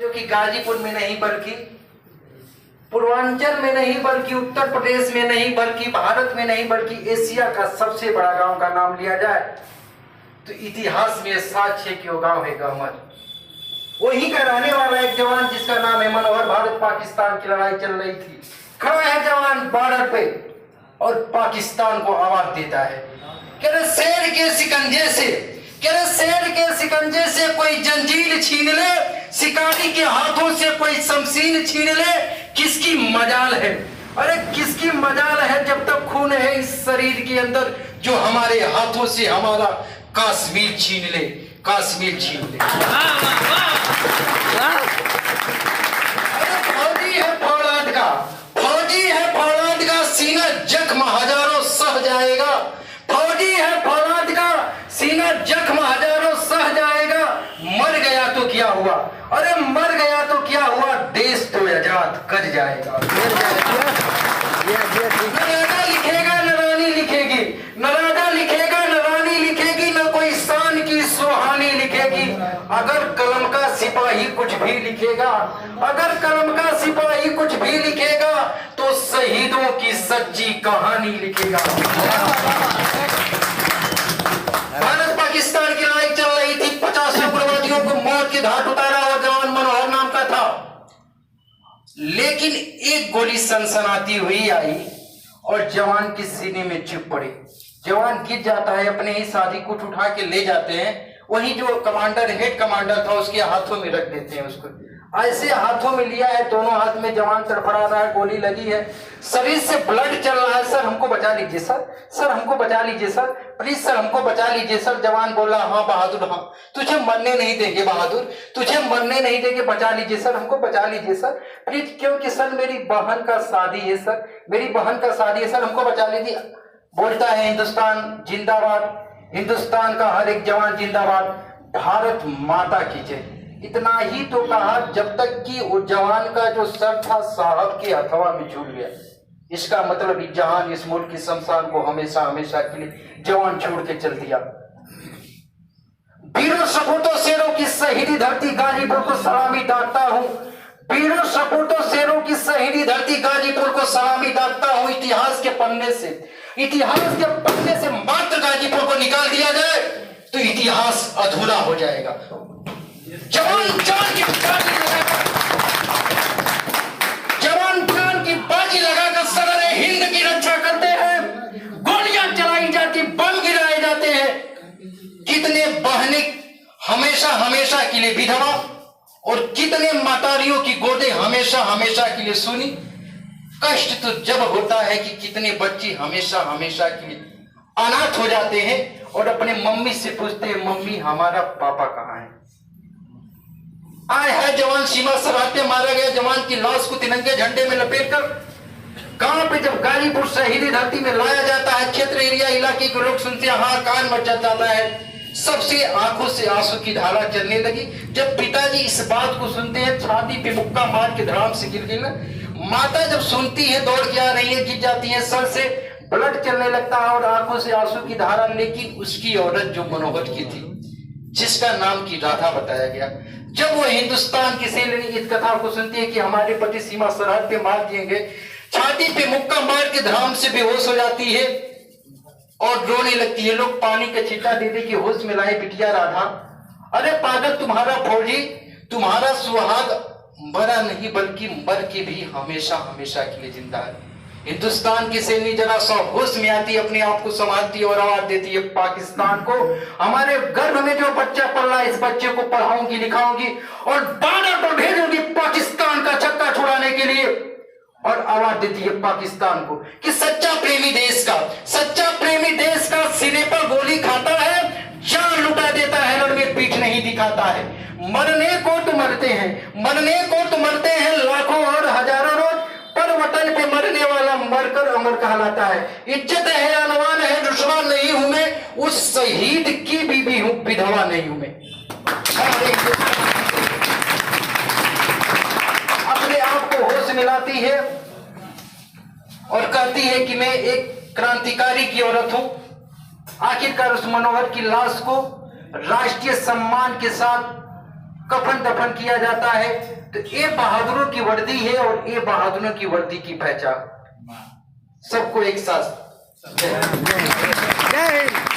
जो कि गाजीपुर में नहीं बल्कि पूर्वांचल में नहीं बल्कि उत्तर प्रदेश में नहीं बल्कि भारत में नहीं बल्कि एशिया का सबसे बड़ा गांव का नाम लिया जाए तो इतिहास में साक्ष्य है कि वो गांव है गहमर। वहीं का रहने वाला एक जवान जिसका नाम है मनोहर, भारत पाकिस्तान की लड़ाई चल रही थी, खड़ा है जवान बॉर्डर पे और पाकिस्तान को आवाज देता है कि शेर के शिकंजे से, शेर के शिकंजे से कोई जंजीर छीन ले, शिकारी के हाथों से कोई शमशीर छीन ले, किसकी मजाल है, अरे किसकी मजाल है जब तक खून है इस शरीर के अंदर जो हमारे हाथों से हमारा कश्मीर छीन ले, कश्मीर छीन ले। अरे फौजी है फौलाद का, फौजी है फौलाद का सीना जख्म हजारों सह जाएगा, फौजी है फौलाद का सीना जख्म हजारों सह जाएगा। मर गया तो क्या हुआ, अरे मर गया तो क्या हुआ, देश तो आजाद कर जाएगा। न राजा लिखेगा न रानी लिखेगी, न राजा लिखेगा न रानी लिखेगी, न कोई शान की सुहानी लिखेगी। अगर कलम का सिपाही कुछ भी लिखेगा, अगर कलम का सिपाही कुछ भी लिखेगा तो शहीदों की सच्ची कहानी लिखेगा। भारत पाकिस्तान की लड़ाई चल रही थी, 50 उग्रवादियों को मौत के घाट उतारा हुआ जवान मनोहर नाम का था, लेकिन एक गोली सनसनाती हुई आई और जवान के सीने में चुभ पड़ी। जवान गिर जाता है, अपने ही साथी को उठा के ले जाते हैं, वही जो कमांडर हेड कमांडर था उसके हाथों में रख देते हैं उसको। ऐसे हाथों में लिया है, दोनों हाथ में जवान तड़फड़ा रहा है, गोली लगी है, शरीर से ब्लड चल रहा है। सर हमको बचा लीजिए सर, सर हमको बचा लीजिए सर, प्लीज सर हमको बचा लीजिए सर। जवान बोला हाँ बहादुर, हाँ तुझे मरने नहीं देंगे बहादुर, तुझे मरने नहीं देंगे, बचा लीजिए सर, हमको बचा लीजिए सर प्लीज, क्योंकि सर मेरी बहन का शादी है सर, मेरी बहन का शादी है सर, हमको बचा लीजिए। बोलता है हिंदुस्तान जिंदाबाद, हिंदुस्तान का हर एक जवान जिंदाबाद, भारत माता की जय। इतना ही तो कहा जब तक कि वो जवान का जो सर था साहब के हथवा में झूल गया। इसका मतलब इस जहान इस मुल्क की शमशान को हमेशा हमेशा के लिए जवान छोड़ के चल दिया। वीरों सपूतों शेरों की शहीदी धरती गाजीपुर को सलामी दागता हूँ, वीरों सपूतों शेरों की शहीदी धरती गाजीपुर को सलामी दागता हूँ। इतिहास के पन्ने से, इतिहास के पन्ने से मात्र गाजीपुर को निकाल दिया जाए तो इतिहास अधूरा हो जाएगा। जवान जान की बाजी लगाकर, जवान जान की बाजी लगाकर सरहद हिंद की रक्षा करते हैं, गोलियां चलाई जाती, बम गिराए जाते हैं। कितने बहनें हमेशा हमेशा के लिए विधवा और कितने मातारियों की गोदे हमेशा हमेशा के लिए सुनी। कष्ट तो जब होता है कि कितने बच्चे हमेशा हमेशा के लिए अनाथ हो जाते हैं और अपने मम्मी से पूछते हैं मम्मी हमारा पापा कहाँ है। आए है जवान सीमा सरहद पे मारा गया जवान की लाश को तिरंगे झंडे में लपेटकर गांव पे जब गाजीपुर शहीदी धरती में लाया जाता है, क्षेत्र एरिया इलाके के लोग सुनते हैं, हाँ कान मच जाता है, सबसे आंखों से आंसू की धारा चलने लगी। जब पिताजी इस बात को सुनते हैं, छाती पे मुक्का मार के धड़ाम से गिर गई। माता जब सुनती है दौड़ के आ रही है, गिर जाती है, सर से ब्लड चलने लगता है और आंखों से आंसू की धारा। लेकिन उसकी औरत जो मनोहर की थी, जिसका नाम की राधा बताया गया, जब वो हिंदुस्तान की सैनिक इस कथा को सुनती है कि हमारे पति सीमा सरहद पे मार दिए गए, छाती पे मुक्का मार के धड़ाम से बेहोश हो जाती है और रोने लगती है। लोग पानी का छींटा दे दे के होश में लाए बिटिया राधा। अरे पागल, तुम्हारा फौजी, तुम्हारा सुहाग मरा नहीं बल्कि मर के भी हमेशा हमेशा के लिए जिंदा है। हिंदुस्तान की सैनिक जरा सा होश में आती है, अपने आप को संभालती है और आवाज देती है पाकिस्तान को, हमारे गर्भ में जो बच्चा पल रहा है इस बच्चे को पढ़ाऊंगी लिखाऊंगी और बॉर्डर पर भेजूंगी पाकिस्तान का छक्का छुड़ाने के लिए। और आवाज देती है पाकिस्तान को कि सच्चा प्रेमी देश का, सच्चा प्रेमी देश का सिरे पर गोली खाता है, जान लुटा देता है, रण में पीठ नहीं दिखाता है। मरने को तो मरते हैं, मरने को तो मरते हैं लाखों और हजारों रोज, पर वतन पे मरने वाला मरकर अमर कहलाता है। इज्जत है, अनवान है, दुश्मन नहीं हूं मैं, उस शहीद की बीबी हूं, विधवा नहीं हूं मैं। अपने आप को होश मिलाती है और कहती है कि मैं एक क्रांतिकारी की औरत हूं। आखिरकार उस मनोहर की लाश को राष्ट्रीय सम्मान के साथ कफन दफन किया जाता है। तो ये बहादुरों की वर्दी है और ये बहादुरों की वर्दी की पहचान। सबको एक साथ